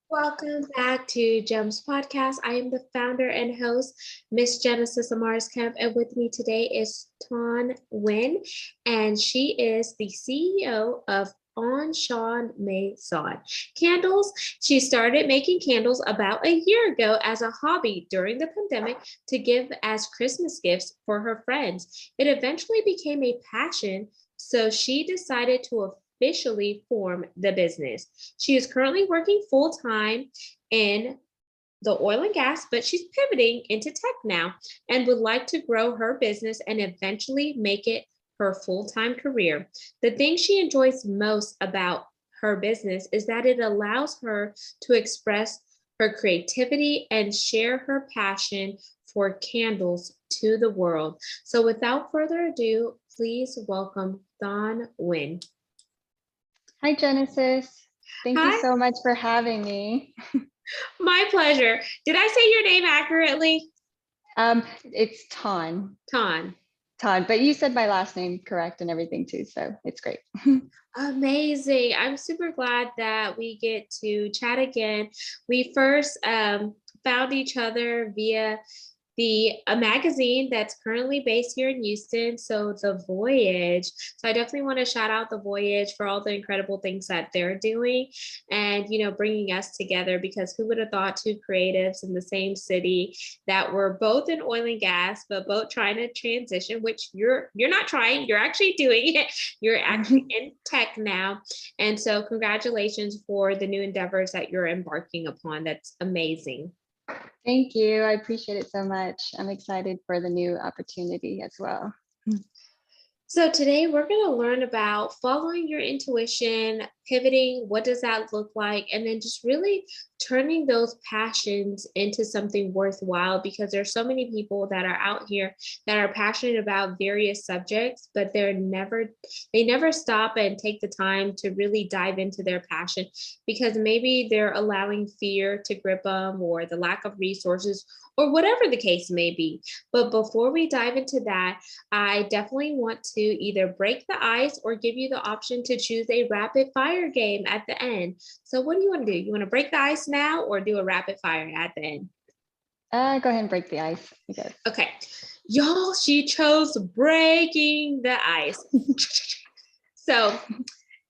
Welcome back to Gems Podcast. I am the founder and host, Miss Genesis Amaris Kemp, and with me today is Thanh Nguyen, and she is the CEO of Enchand Maison Candles. She started making candles about a year ago as a hobby during the pandemic to give as Christmas gifts for her friends. It eventually became a passion, so she decided to officially form the business. She is currently working full time in the oil and gas, but she's pivoting into tech now and would like to grow her business and eventually make it her full time career. The thing she enjoys most about her business is that it allows her to express her creativity and share her passion for candles to the world. So, without further ado, please welcome Thanh Nguyen. Hi, Genesis. Thank you Hi, so much for having me. my pleasure. Did I say your name accurately? It's Thanh. but you said my last name correct and everything too, so it's great. Amazing. I'm super glad that we get to chat again. We first found each other via a magazine that's currently based here in Houston. So The Voyage. So I definitely want to shout out The Voyage for all the incredible things that they're doing and, bringing us together, because who would have thought two creatives in the same city that were both in oil and gas, but both trying to transition, which you're not trying, you're actually doing it. You're actually in tech now. And so congratulations for the new endeavors that you're embarking upon. That's amazing. Thank you. I appreciate it so much. I'm excited for the new opportunity as well. So today we're going to learn about following your intuition, pivoting, what does that look like, and then just really turning those passions into something worthwhile, because there's so many people that are out here that are passionate about various subjects, but they never stop and take the time to really dive into their passion, because maybe they're allowing fear to grip them, or the lack of resources, or whatever the case may be. But before we dive into that, I definitely want to either break the ice or give you the option to choose a rapid fire game at the end. So what do you want to do? You want to break the ice now or do a rapid fire at the end? Go ahead and break the ice, I guess. Okay. Y'all, she chose breaking the ice. So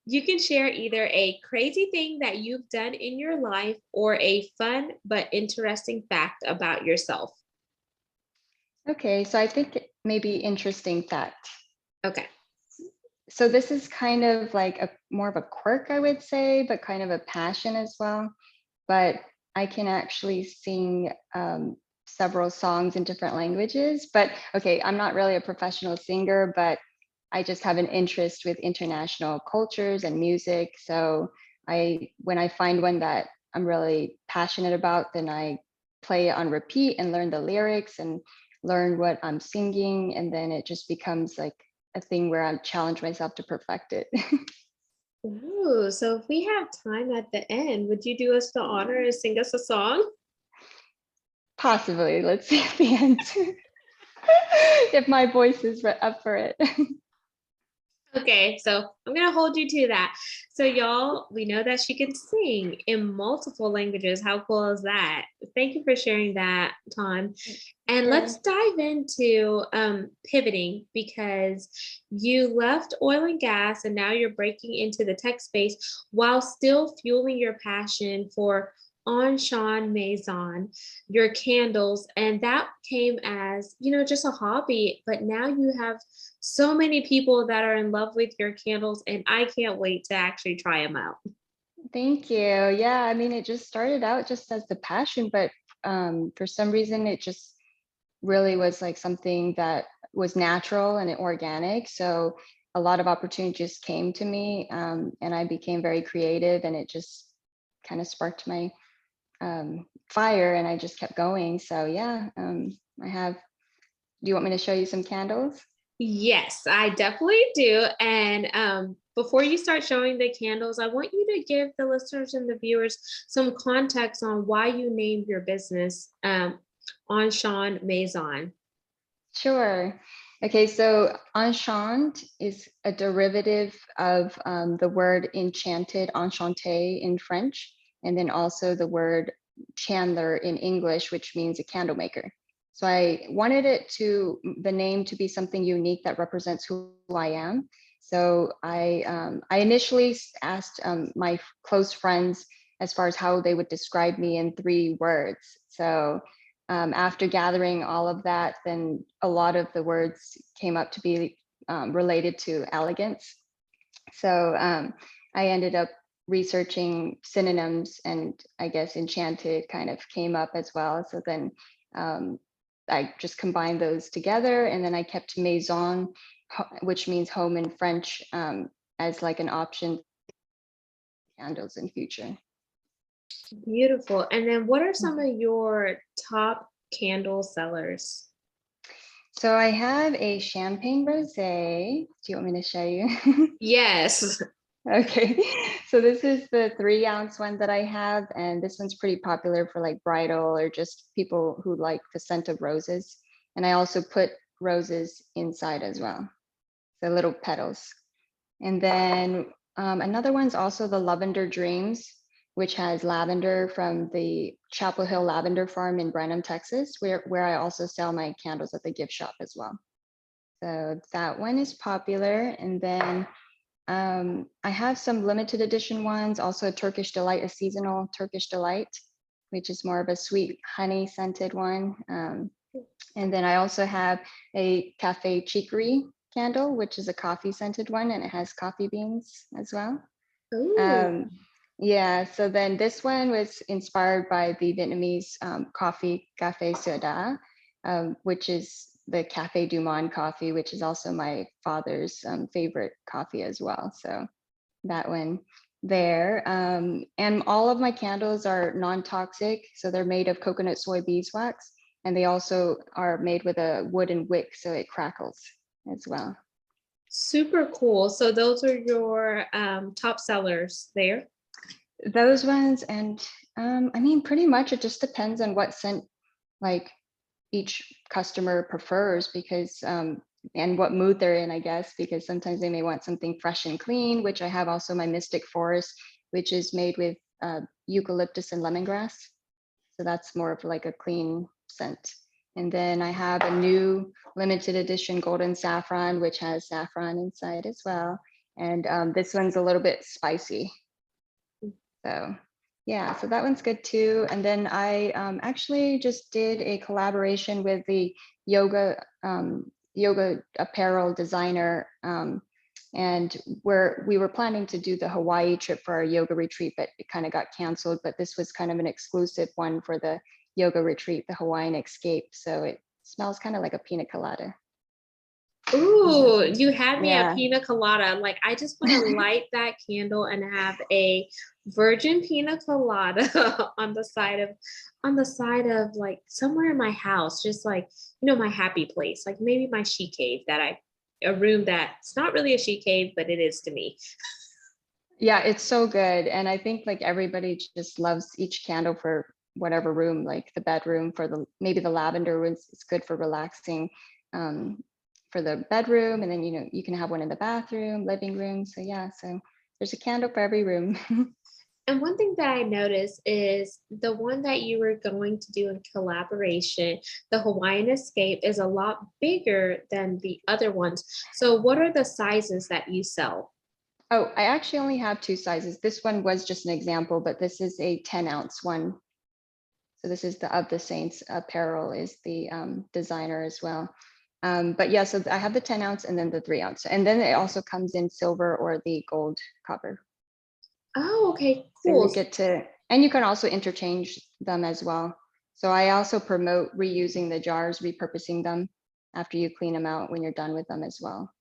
you can share either a crazy thing that you've done in your life or a fun but interesting fact about yourself. Okay, so I think maybe interesting fact. Okay. So this is kind of like more of a quirk, I would say, but kind of a passion as well. But I can actually sing several songs in different languages. But okay, I'm not really a professional singer, but I just have an interest with international cultures and music. So when I find one that I'm really passionate about, then I play it on repeat and learn the lyrics and learn what I'm singing. And then it just becomes like a thing where I challenge myself to perfect it. Ooh, so if we have time at the end, would you do us the honor and sing us a song? Possibly. Let's see at the end if my voice is up for it. Okay, so I'm gonna hold you to that. So y'all, we know that she can sing in multiple languages. How cool is that? Thank you for sharing that, Tom. And Sure. let's dive into pivoting, because you left oil and gas and now you're breaking into the tech space while still fueling your passion for Enchand Maison, your candles. And that came as, just a hobby, but now you have so many people that are in love with your candles, and I can't wait to actually try them out. Thank you. Yeah, I mean, it just started out just as the passion, but for some reason, it just really was like something that was natural and organic. So a lot of opportunities came to me, and I became very creative, and it just kind of sparked my fire, and I just kept going. So yeah, I have. Do you want me to show you some candles? Yes, I definitely do. And before you start showing the candles, I want you to give the listeners and the viewers some context on why you named your business Enchand Maison. Sure. Okay, so enchant is a derivative of the word enchanted, enchanté in French. and then also the word chandler in English, which means a candle maker. So I wanted the name to be something unique that represents who I am. So I initially asked my close friends as far as how they would describe me in 3 words. So after gathering all of that, then a lot of the words came up to be related to elegance. So I ended up researching synonyms, and I guess enchanted kind of came up as well. So then I just combined those together, and then I kept maison, which means home in French, as like an option candles in future. Beautiful. And then what are some of your top candle sellers? So I have a champagne rosé. Do you want me to show you? Yes. Okay, so this is the 3-ounce one that I have, and this one's pretty popular for like bridal or just people who like the scent of roses. And I also put roses inside as well, the little petals. And then another one's also the Lavender Dreams, which has lavender from the Chapel Hill Lavender Farm in Branham, Texas, where I also sell my candles at the gift shop as well. So that one is popular. And then I have some limited edition ones, also Turkish Delight, a seasonal Turkish Delight, which is more of a sweet honey scented one. And then I also have a Cafe Chicory candle, which is a coffee scented one, and it has coffee beans as well. Yeah, so then this one was inspired by the Vietnamese coffee Café Soda, which is the Cafe du Monde coffee, which is also my father's favorite coffee as well. So that one there. And all of my candles are non-toxic. So they're made of coconut soy beeswax, and they also are made with a wooden wick, so it crackles as well. Super cool. So those are your top sellers there. Those ones, and I mean, pretty much it just depends on what scent like each customer prefers, because and what mood they're in, I guess, because sometimes they may want something fresh and clean, which I have also my Mystic Forest, which is made with eucalyptus and lemongrass. So that's more of like a clean scent. And then I have a new limited edition golden saffron, which has saffron inside as well. And this one's a little bit spicy. So yeah, so that one's good too. And then I actually just did a collaboration with the yoga apparel designer, and we were planning to do the Hawaii trip for our yoga retreat, but it kind of got canceled. But this was kind of an exclusive one for the yoga retreat, the Hawaiian Escape. So it smells kind of like a pina colada. Ooh, you had me Yeah. a pina colada. Like, I just want to light that candle and have a virgin pina colada on the side of like somewhere in my house, just like, my happy place, like maybe my she cave a room that's not really a she cave, but it is to me. Yeah, it's so good. And I think like everybody just loves each candle for whatever room, like the bedroom for maybe the lavender was it's good for relaxing for the bedroom. And then, you can have one in the bathroom, living room. So yeah, so there's a candle for every room. And one thing that I noticed is the one that you were going to do in collaboration, the Hawaiian Escape, is a lot bigger than the other ones. So what are the sizes that you sell? Oh, I actually only have 2 sizes. This one was just an example, but this is a 10-ounce one. So this is the Of the Saints apparel is the designer as well. But yeah, so I have the 10-ounce and then the 3-ounce. And then it also comes in silver or the gold copper. Oh, okay, So cool. you get to, and you can also interchange them as well. So I also promote reusing the jars, repurposing them after you clean them out when you're done with them as well.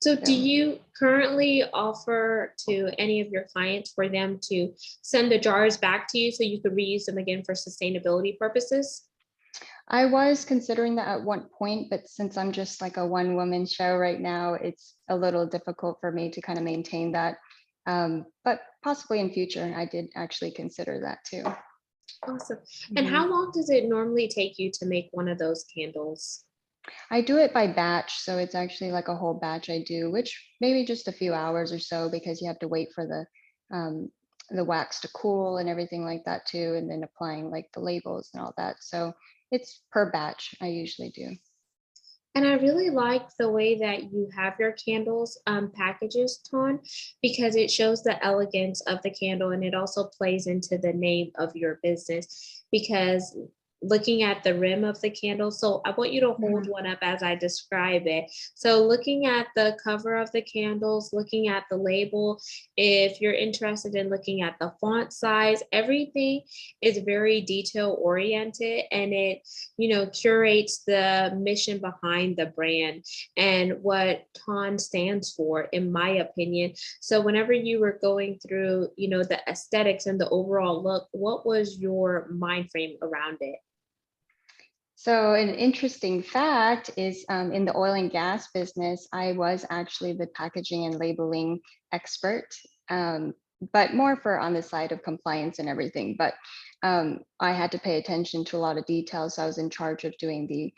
So do you currently offer to any of your clients for them to send the jars back to you so you could reuse them again for sustainability purposes? I was considering that at one point, but since I'm just like a one-woman show right now, it's a little difficult for me to kind of maintain that. But possibly in future, I did actually consider that too. Awesome. And how long does it normally take you to make one of those candles? I do it by batch, so it's actually like a whole batch I do, which maybe just a few hours or so, because you have to wait for the the wax to cool and everything like that too, and then applying like the labels and all that. So it's per batch I usually do. And I really like the way that you have your candles packages, Ton, because it shows the elegance of the candle and it also plays into the name of your business. Because looking at the rim of the candle, so I want you to hold Mhm. one up as I describe it. So looking at the cover of the candles, looking at the label, if you're interested in looking at the font size, everything is very detail oriented, and it curates the mission behind the brand and what TON stands for, in my opinion. So whenever you were going through, the aesthetics and the overall look, what was your mind frame around it? So an interesting fact is in the oil and gas business, I was actually the packaging and labeling expert, but more for on the side of compliance and everything. But I had to pay attention to a lot of details. So I was in charge of doing the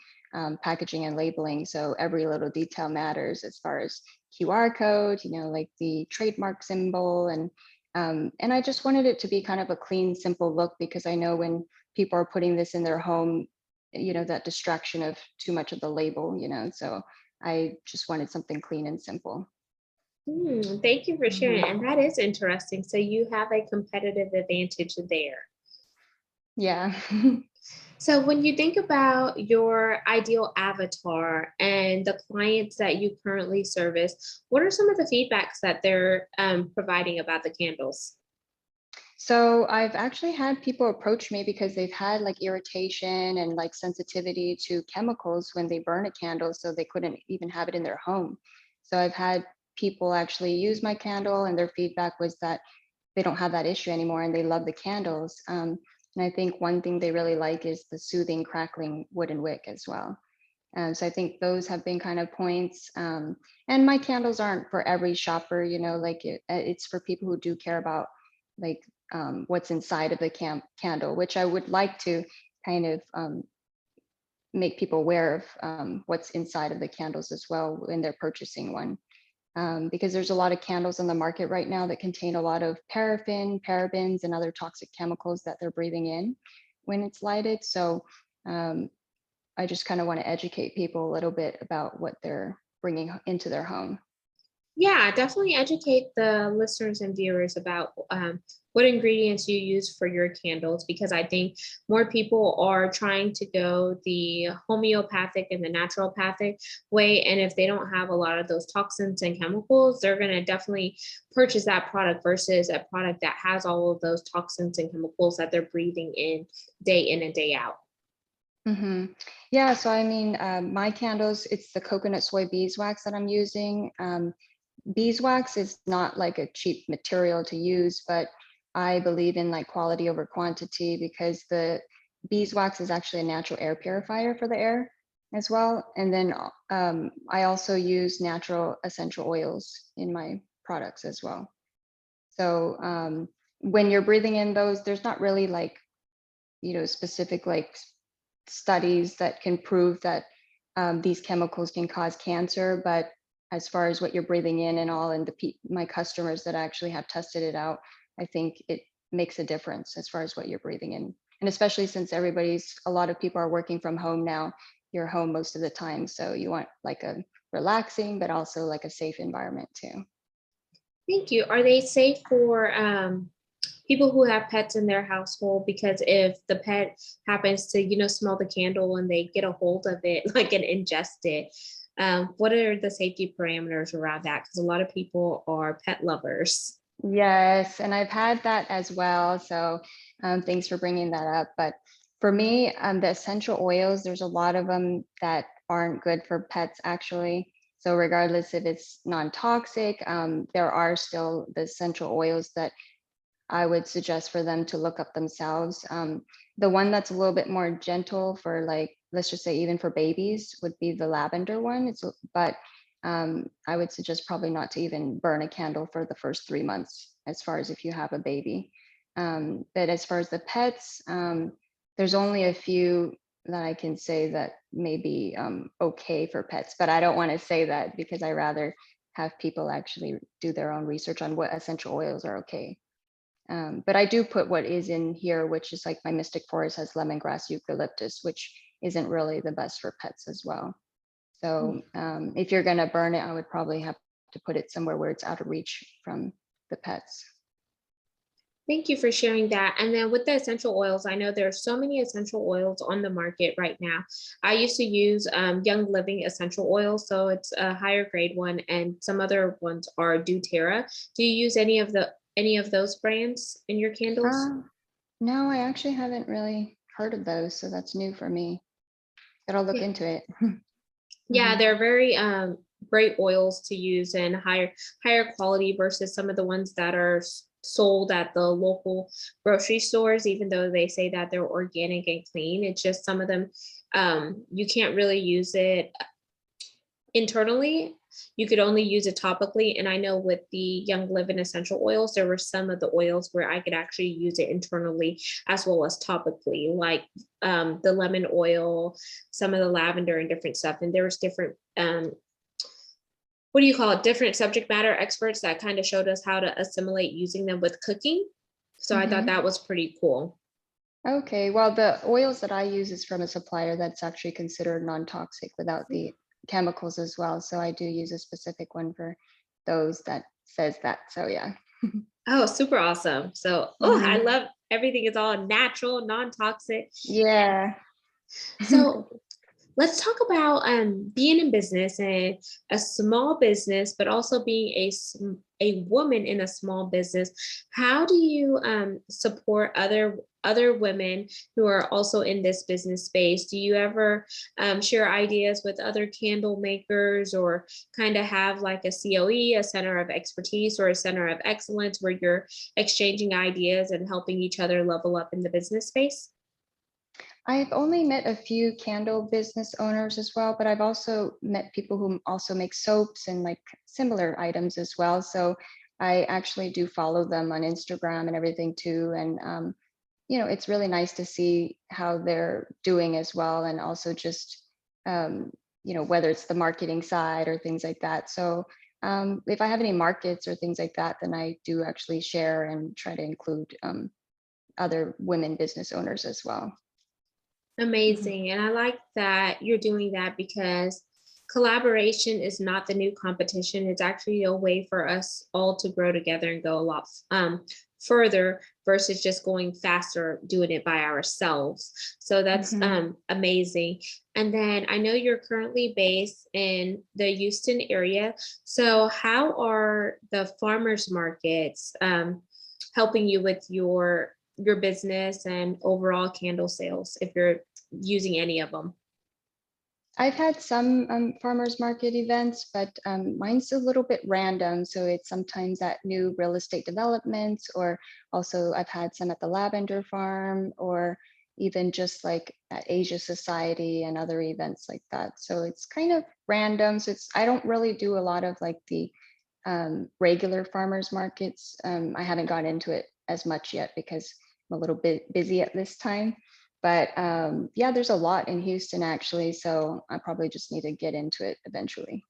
packaging and labeling. So every little detail matters as far as QR code, like the trademark symbol. And I just wanted it to be kind of a clean, simple look, because I know when people are putting this in their home, that distraction of too much of the label, so I just wanted something clean and simple. Thank you for sharing. Mhm. And that is interesting. So you have a competitive advantage there. Yeah. So when you think about your ideal avatar and the clients that you currently service, what are some of the feedbacks that they're providing about the candles? So I've actually had people approach me because they've had like irritation and like sensitivity to chemicals when they burn a candle, so they couldn't even have it in their home. So I've had people actually use my candle, and their feedback was that they don't have that issue anymore and they love the candles. And I think one thing they really like is the soothing, crackling wooden wick as well. So I think those have been kind of points. And my candles aren't for every shopper, like it's for people who do care about like what's inside of the candle, which I would like to kind of make people aware of what's inside of the candles as well when they're purchasing one. Because there's a lot of candles on the market right now that contain a lot of paraffin, parabens, and other toxic chemicals that they're breathing in when it's lighted. So um, I just kind of want to educate people a little bit about what they're bringing into their home. Yeah, definitely educate the listeners and viewers about what ingredients you use for your candles, because I think more people are trying to go the homeopathic and the naturopathic way. And if they don't have a lot of those toxins and chemicals, they're going to definitely purchase that product versus a product that has all of those toxins and chemicals that they're breathing in and day out. Hmm. Yeah, so I mean, my candles, it's the coconut soy beeswax that I'm using. Beeswax is not like a cheap material to use, but I believe in like quality over quantity, because the beeswax is actually a natural air purifier for the air as well. And then I also use natural essential oils in my products as well. So when you're breathing in those, there's not really like, specific like studies that can prove that these chemicals can cause cancer. But as far as what you're breathing in and all, and my customers that actually have tested it out, I think it makes a difference as far as what you're breathing in. And especially since a lot of people are working from home now, you're home most of the time. So you want like a relaxing, but also like a safe environment too. Thank you. Are they safe for people who have pets in their household? Because if the pet happens to, smell the candle and they get a hold of it, like and ingest it, what are the safety parameters around that? Because a lot of people are pet lovers. Yes, and I've had that as well. So thanks for bringing that up. But for me, the essential oils, there's a lot of them that aren't good for pets actually. So regardless if it's non-toxic, there are still the essential oils that I would suggest for them to look up themselves. The one that's a little bit more gentle for like, let's just say even for babies would be the lavender one. But I would suggest probably not to even burn a candle for the first 3 months, as far as if you have a baby. But as far as the pets, there's only a few that I can say that may be okay for pets, but I don't want to say that because I rather have people actually do their own research on what essential oils are okay. But I do put what is in here, which is like my Mystic Forest has lemongrass, eucalyptus, which isn't really the best for pets as well. So if you're gonna burn it, I would probably have to put it somewhere where it's out of reach from the pets. Thank you for sharing that. And then with the essential oils, I know there are so many essential oils on the market right now. I used to use Young Living essential oil, so it's a higher grade one, and some other ones are doTERRA. Do you use any of those brands in your candles? No, I actually haven't really heard of those, so that's new for me. But I'll look Yeah, into it. yeah, Mhm. they're very great oils to use and higher quality versus some of the ones that are sold at the local grocery stores. Even though they say that they're organic and clean, it's just some of them you can't really use it internally. You could only use it topically. And I know with the Young Living essential oils, there were some of the oils where I could actually use it internally as well as topically, like the lemon oil, some of the lavender and different stuff. And there was different what do you call it, different subject matter experts that kind of showed us how to assimilate using them with cooking. So I thought Mhm. that was pretty cool. Okay, well, the oils that I use is from a supplier that's actually considered non-toxic without the chemicals as well. So I do use a specific one for those that says that. So yeah. Oh, super awesome. So, oh, I Mhm. love everything is all natural, non-toxic. Yeah. So let's talk about being in business and a small business, but also being a woman in a small business. How do you support other women who are also in this business space? Do you ever share ideas with other candle makers, or kind of have like a COE, a center of expertise, or a center of excellence where you're exchanging ideas and helping each other level up in the business space? I've only met a few candle business owners as well, but I've also met people who also make soaps and like similar items as well. So I actually do follow them on Instagram and everything too. And it's really nice to see how they're doing as well, and also just um, whether it's the marketing side or things like that. So if I have any markets or things like that, then I do actually share and try to include other women business owners as well. Mhm. Amazing. And I like that you're doing that because collaboration is not the new competition. It's actually a way for us all to grow together and go a lot further versus just going faster doing it by ourselves. So that's Mhm. amazing. And then I know you're currently based in the Houston area. So how are the farmers markets helping you with your business and overall candle sales if you're using any of them? I've had some farmers market events, but mine's a little bit random. So it's sometimes at new real estate developments, or also I've had some at the Lavender Farm, or even just like at Asia Society and other events like that. So it's kind of random. So I don't really do a lot of like the regular farmers markets. I haven't got into it as much yet because I'm a little bit busy at this time. But yeah, there's a lot in Houston actually, so I probably just need to get into it eventually.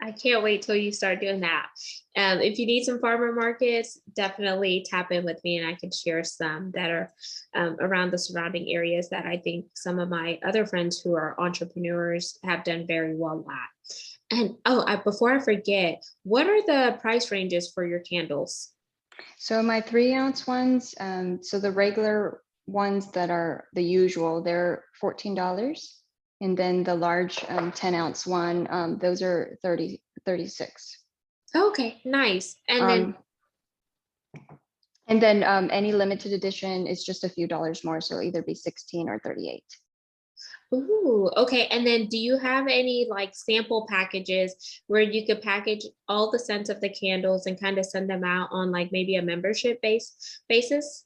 I can't wait till you start doing that. If you need some farmer markets, definitely tap in with me and I can share some that are around the surrounding areas that I think some of my other friends who are entrepreneurs have done very well at. And oh, before I forget, what are the price ranges for your candles? So my 3 ounce ones, so the regular ones that are the usual, they're $14. And then the large 10 ounce one, those are 36. Okay, nice. And then Um, and then any limited edition is just a few dollars more. So it'll either be 16 or 38. ooh, okay. And then do you have any like sample packages where you could package all the scents of the candles and kind of send them out on like maybe a membership basis?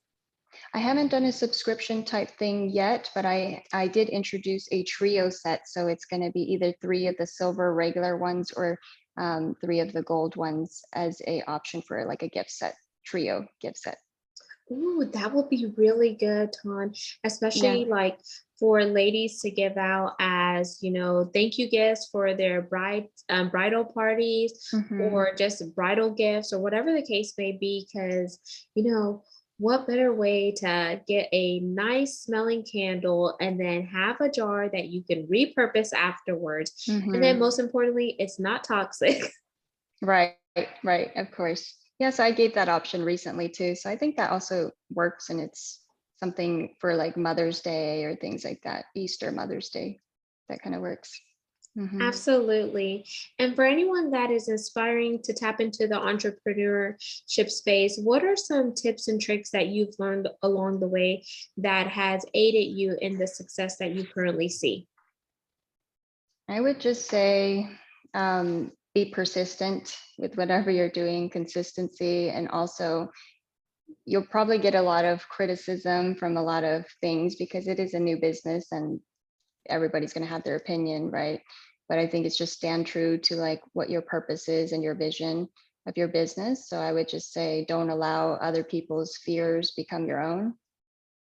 I haven't done a subscription type thing yet, but I did introduce a trio set. So it's going to be either 3 of the silver regular ones, or 3 of the gold ones as a option for like a gift set, trio gift set. Ooh, that would be really good, Ton. Yeah. Especially like for ladies to give out as, thank you gifts for their bridal parties, or just bridal gifts, or whatever the case may be, because, what better way to get a nice smelling candle and then have a jar that you can repurpose afterwards. And then most importantly, it's not toxic. Right, of course. Yes, I gave that option recently too. So I think that also works, and it's something for like Mother's Day or things like that, Easter, Mother's Day, that kind of works. Absolutely. And for anyone that is aspiring to tap into the entrepreneurship space, what are some tips and tricks that you've learned along the way that has aided you in the success that you currently see? I would just say be persistent with whatever you're doing, consistency, and also you'll probably get a lot of criticism from a lot of things because it is a new business and everybody's going to have their opinion, right? But I think it's just stand true to like what your purpose is and your vision of your business. So I would just say don't allow other people's fears become your own.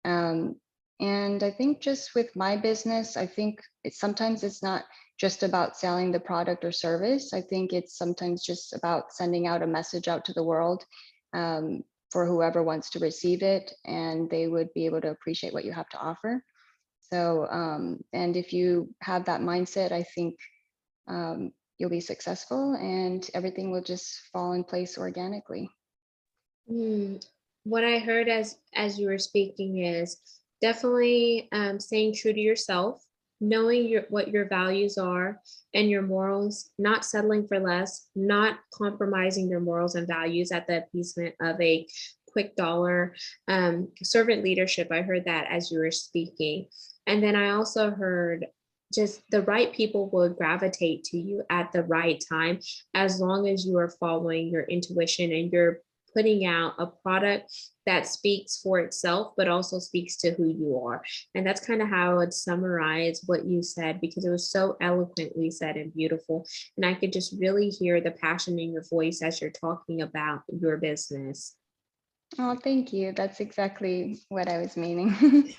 And I think just with my business, I think sometimes it's not just about selling the product or service. I think it's sometimes just about sending out a message out to the world for whoever wants to receive it, and they would be able to appreciate what you have to offer. So, and if you have that mindset, I think you'll be successful and everything will just fall in place organically. What I heard as you were speaking is definitely staying true to yourself, knowing what your values are and your morals, not settling for less, not compromising your morals and values at the appeasement of a quick dollar. Servant leadership, I heard that as you were speaking. And then I also heard just the right people will gravitate to you at the right time, as long as you are following your intuition and you're putting out a product that speaks for itself, but also speaks to who you are. And that's kind of how I would summarize what you said, because it was so eloquently said and beautiful. And I could just really hear the passion in your voice as you're talking about your business. Oh, thank you. That's exactly what I was meaning.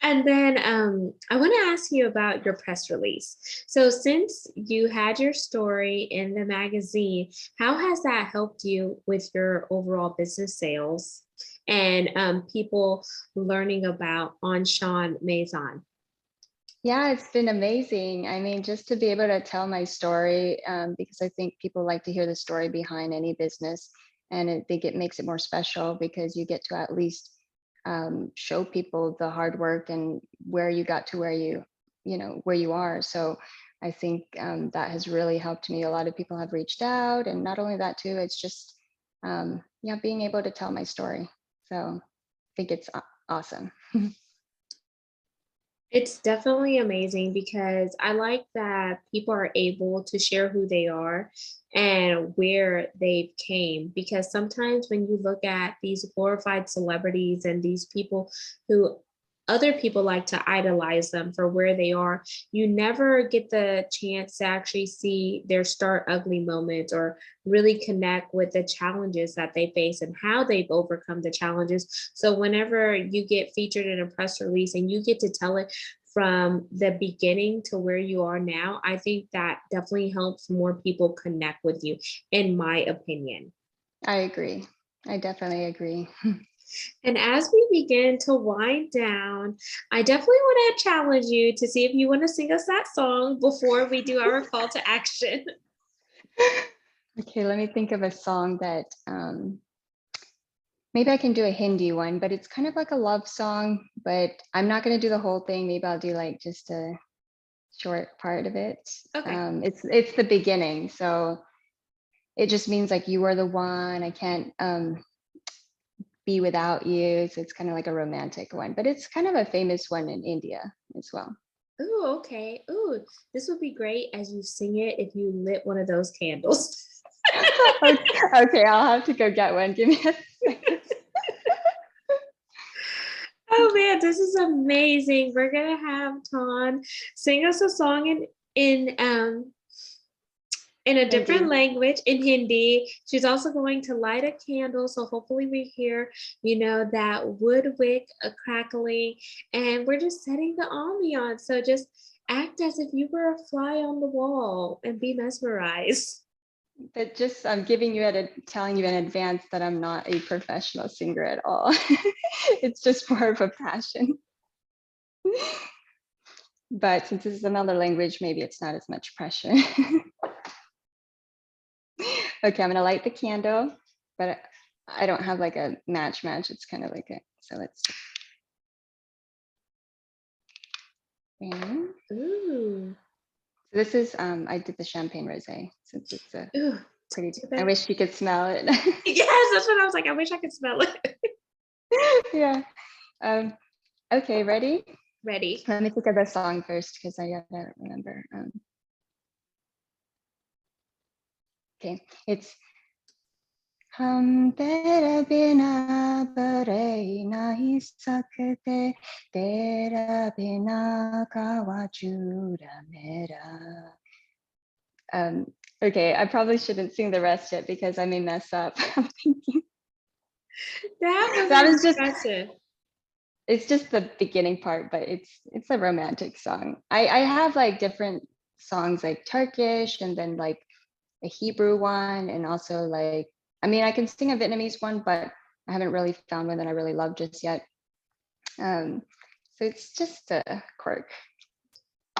And then I want to ask you about your press release. So, since you had your story in the magazine, how has that helped you with your overall business sales and people learning about Enchand Maison? Yeah, it's been amazing. I mean, just to be able to tell my story, because I think people like to hear the story behind any business. And I think it makes it more special because you get to at least show people the hard work and where you got to where you are. So I think that has really helped me. A lot of people have reached out, and not only that too, it's just yeah, being able to tell my story. So I think it's awesome. It's definitely amazing because I like that people are able to share who they are and where they came. Because sometimes when you look at these glorified celebrities and these people who other people like to idolize them for where they are, you never get the chance to actually see their start ugly moments or really connect with the challenges that they face and how they've overcome the challenges. So whenever you get featured in a press release and you get to tell it from the beginning to where you are now, I think that definitely helps more people connect with you, in my opinion. I agree. I definitely agree. And as we begin to wind down, I definitely want to challenge you to see if you want to sing us that song before we do our call to action. Okay, let me think of a song that maybe I can do a Hindi one, but it's kind of like a love song, but I'm not going to do the whole thing. Maybe I'll do like just a short part of it. Okay. It's the beginning. So it just means like you are the one. I can't be without you. So it's kind of like a romantic one, but it's kind of a famous one in India as well. Oh, okay. Oh, this would be great as you sing it if you lit one of those candles. Okay, I'll have to go get one. Give me a second. Oh man, this is amazing. We're gonna have Ton sing us a song in in a different Hindi. language, in Hindi. She's also going to light a candle. So hopefully we hear, that wood wick crackling, and we're just setting the ambiance. So just act as if you were a fly on the wall and be mesmerized. But just I'm telling you in advance that I'm not a professional singer at all. It's just more of a passion. But since this is another language, maybe it's not as much pressure. Okay, I'm gonna light the candle, but I don't have like a match. It's kind of like it. So let's. Ooh. This is I did the champagne rosé since it's a Ooh. pretty. I wish you could smell it. Yes, that's what I was like. I wish I could smell it. Yeah. Okay, ready? Ready. Let me think of the song first because I gotta remember. Okay, it's Hum tera bina bare nahi sakte, tera bina kawajura mera. Okay, I probably shouldn't sing the rest yet because I may mess up. I'm thinking. That was impressive. It's just the beginning part, but it's a romantic song. I have like different songs like Turkish and then like a Hebrew one, and also like, I mean, I can sing a Vietnamese one, but I haven't really found one that I really love just yet. So it's just a quirk.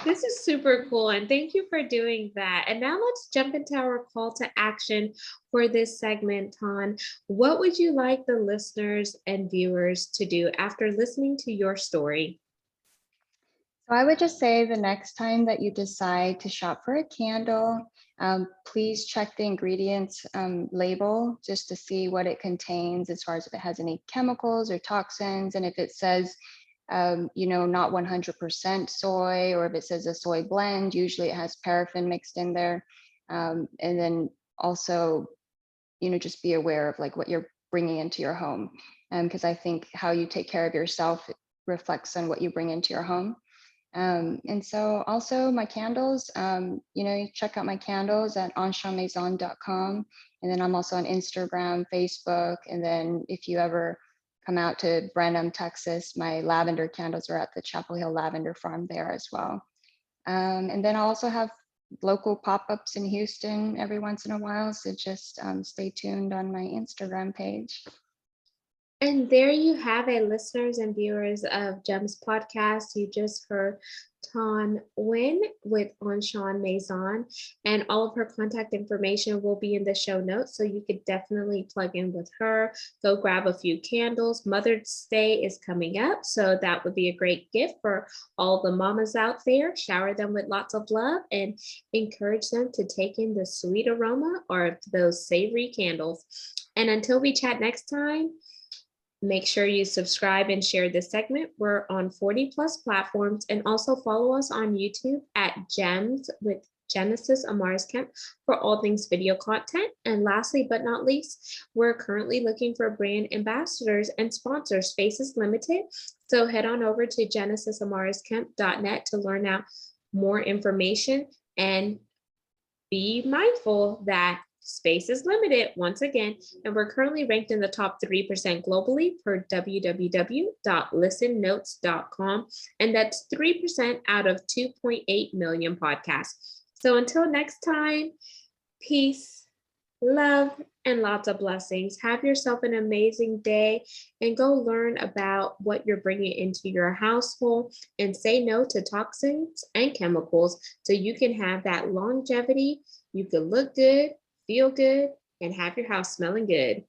This is super cool, and thank you for doing that. And now let's jump into our call to action for this segment, Tan. What would you like the listeners and viewers to do after listening to your story? So I would just say the next time that you decide to shop for a candle, please check the ingredients label just to see what it contains as far as if it has any chemicals or toxins. And if it says, not 100% soy, or if it says a soy blend, usually it has paraffin mixed in there. And then also, just be aware of like what you're bringing into your home. Because I think how you take care of yourself reflects on what you bring into your home. And so also my candles, you check out my candles at enchandmaison.com. And then I'm also on Instagram, Facebook. And then if you ever come out to Brenham, Texas, my lavender candles are at the Chapel Hill Lavender Farm there as well. And then I also have local pop-ups in Houston every once in a while. So just stay tuned on my Instagram page. And there you have it, listeners and viewers of Gems Podcast. You just heard Thanh Nguyen with Enchand Maison, and all of her contact information will be in the show notes. So you could definitely plug in with her, go grab a few candles. Mother's Day is coming up, so that would be a great gift for all the mamas out there. Shower them with lots of love and encourage them to take in the sweet aroma or those savory candles. And until we chat next time, make sure you subscribe and share this segment. We're on 40 plus platforms, and also follow us on YouTube at Gems with Genesis Amaris Kemp for all things video content. And lastly, but not least, we're currently looking for brand ambassadors and sponsors. Space is limited. So head on over to genesisamarisKemp.net to learn out more information, and be mindful that space is limited once again, and we're currently ranked in the top 3% globally per www.listennotes.com, and that's 3% out of 2.8 million podcasts. So until next time, peace, love, and lots of blessings. Have yourself an amazing day, and go learn about what you're bringing into your household, and say no to toxins and chemicals so you can have that longevity. You can look good, feel good, and have your house smelling good.